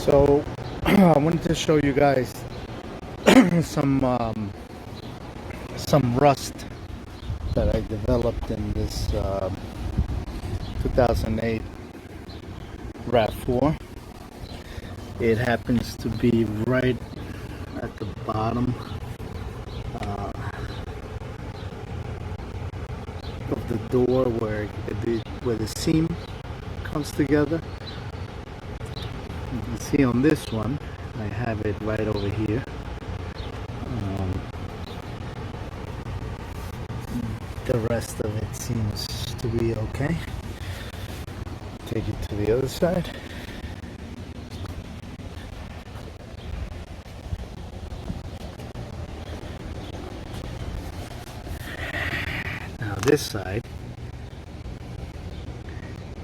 So I wanted to show you guys some rust that I developed in this 2008 RAV4. It happens to be right at the bottom of the door where the seam comes together. You can see on this one, I have it right over here. The rest of it seems to be okay. Take it to the other side. Now this side,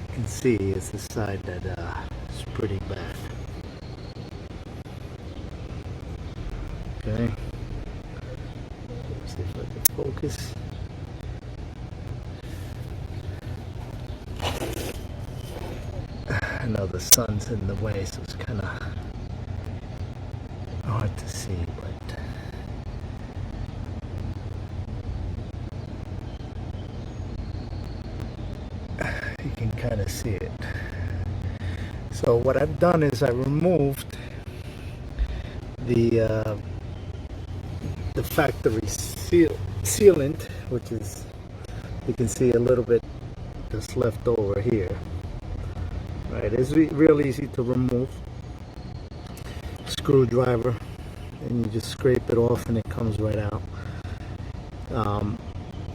you can see is the side that is pretty bad. Okay. Let's see if I can focus. I know the sun's in the way, so it's kind of hard to see, but you can kind of see it. So what I've done is I removed the factory sealant, which is, you can see a little bit that's left over here. Right, it's real easy to remove. Screwdriver, and you just scrape it off and it comes right out.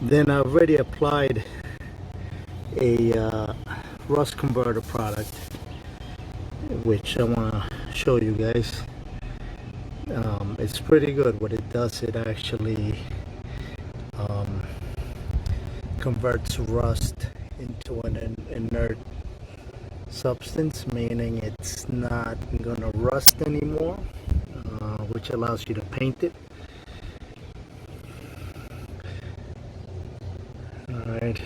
Then I already applied a rust converter product, which I want to show you guys. It's pretty good. What it does, it actually converts rust into an inert substance, meaning it's not gonna rust anymore, which allows you to paint it. Alright.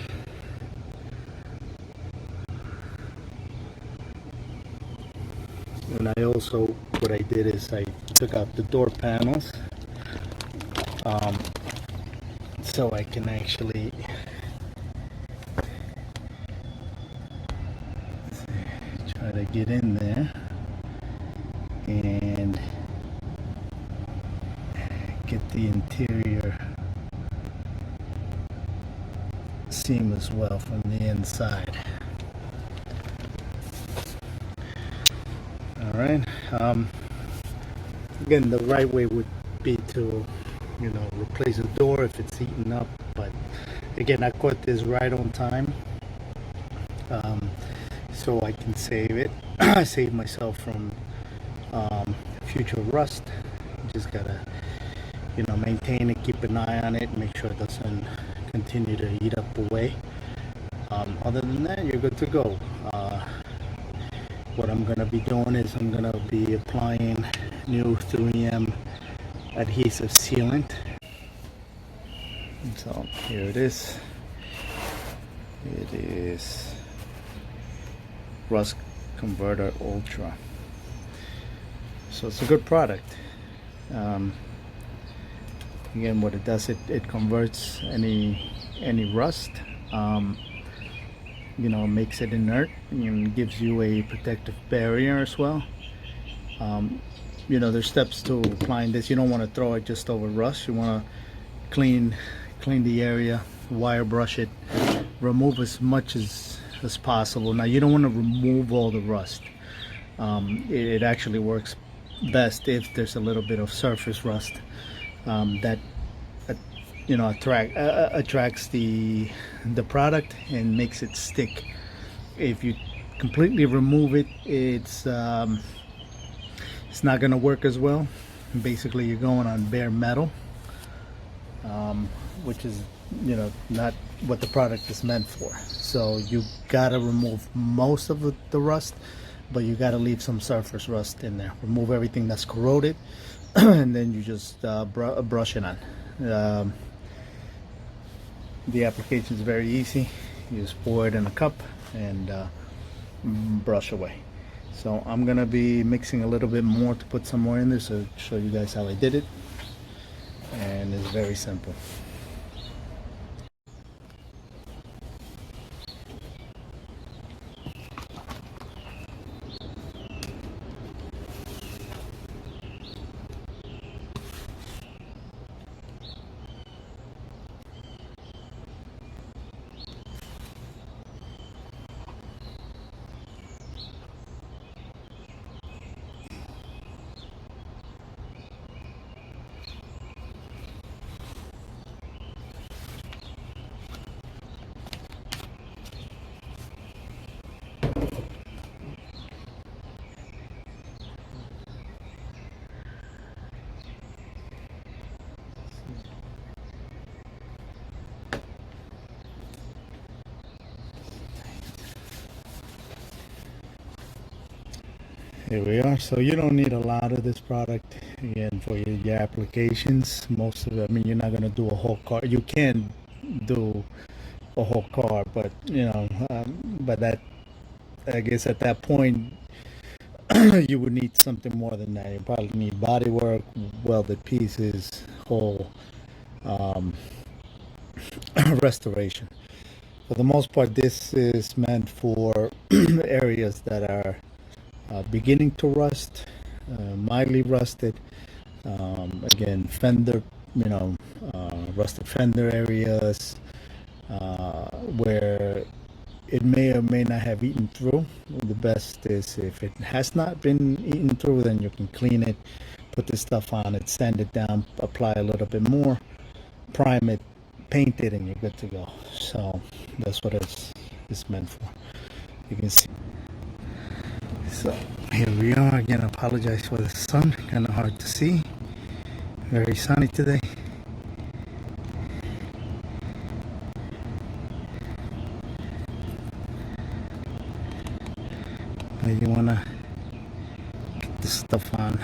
And I also, what I did is I took out the door panels, so I can actually try to get in there and get the interior seam as well from the inside. Alright, again, the right way would be to, replace the door if it's eaten up, but again, I caught this right on time, so I can save it. I save myself from future rust. You just gotta, maintain it, keep an eye on it, make sure it doesn't continue to eat up away. Other than that, you're good to go. What I'm gonna be doing is I'm gonna be applying new 3M adhesive sealant. So here it is. It is Rust Converter Ultra. So it's a good product. Again, what it does, it converts any rust. Makes it inert and gives you a protective barrier as well. There's steps to applying this. You don't want to throw it just over rust. You want to clean the area, wire brush it, remove as much as possible. Now, you don't want to remove all the rust. It actually works best if there's a little bit of surface rust that attracts the product and makes it stick. If you completely remove it, it's not going to work as well. Basically, you're going on bare metal, which is not what the product is meant for. So you gotta remove most of the rust, but you gotta leave some surface rust in there. Remove everything that's corroded and then you just brush it on. The application is very easy. You just pour it in a cup and brush away. So I'm gonna be mixing a little bit more to put some more in there, so show you guys how I did it. And it's very simple. Here we are. So you don't need a lot of this product again for your applications. Most of it, I mean, you're not gonna do a whole car. You can do a whole car, but but that, I guess at that point you would need something more than that. You probably need body work, welded pieces, whole um, restoration. For the most part, this is meant for areas that are beginning to rust, mildly rusted. Again, fender, rusted fender areas where it may or may not have eaten through. The best is if it has not been eaten through, then you can clean it, put this stuff on it, sand it down, apply a little bit more, prime it, paint it, and you're good to go. So that's what it's meant for. You can see. So here we are again. I apologize for the sun, kind of hard to see. Very sunny today. You want to get this stuff on.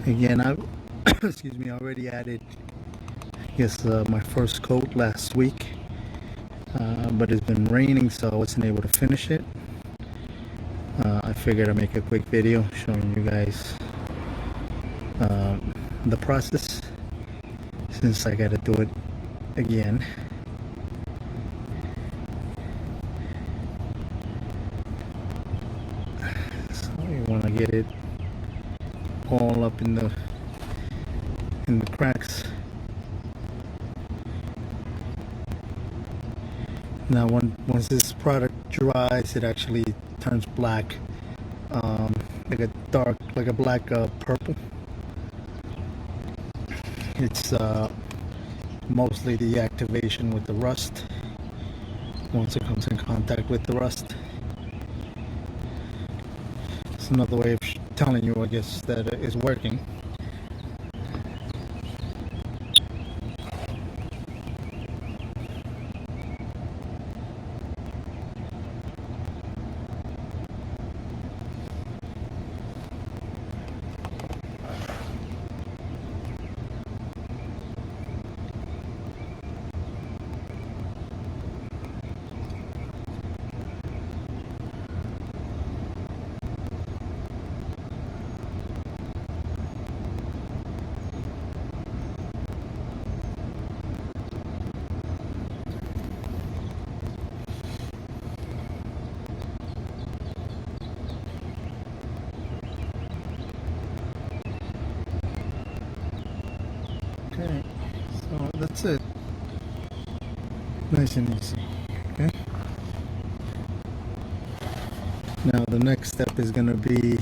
Again, I excuse me, I already added, I guess, my first coat last week, but it's been raining, so I wasn't able to finish it. I figured I'd make a quick video showing you guys the process, since I got to do it again. So you want to get it all up in the cracks. Now once this product dries, it actually turns black, like a black purple. It's mostly the activation with the rust. Once it comes in contact with the rust, it's another way of telling you, I guess, that it is working. Okay, so that's it. Nice and easy. Okay. Now the next step is going to be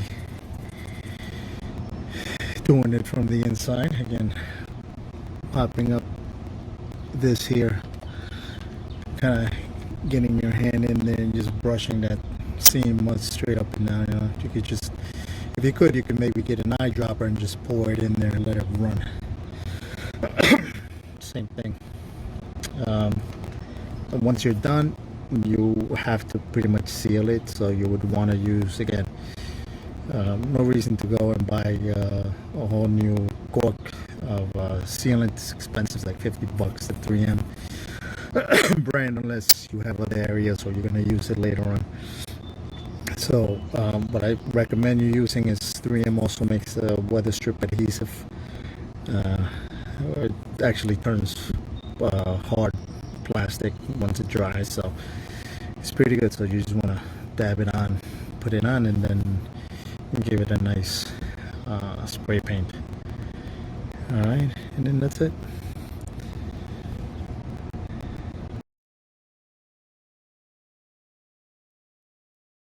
doing it from the inside. Again, popping up this here, kind of getting your hand in there and just brushing that seam straight up and down. You could just, if you could, you could maybe get an eyedropper and just pour it in there and let it run. Same thing. Once you're done, you have to pretty much seal it. So you would want to use, again, no reason to go and buy a whole new cork of sealant. It's expensive, like $50 at 3M. brand unless you have other areas or you're going to use it later on. So what I recommend you using is 3M also makes a weather strip adhesive. It actually turns hard plastic once it dries, so it's pretty good. So you just want to dab it on, put it on, and then give it a nice spray paint. All right, and then that's it.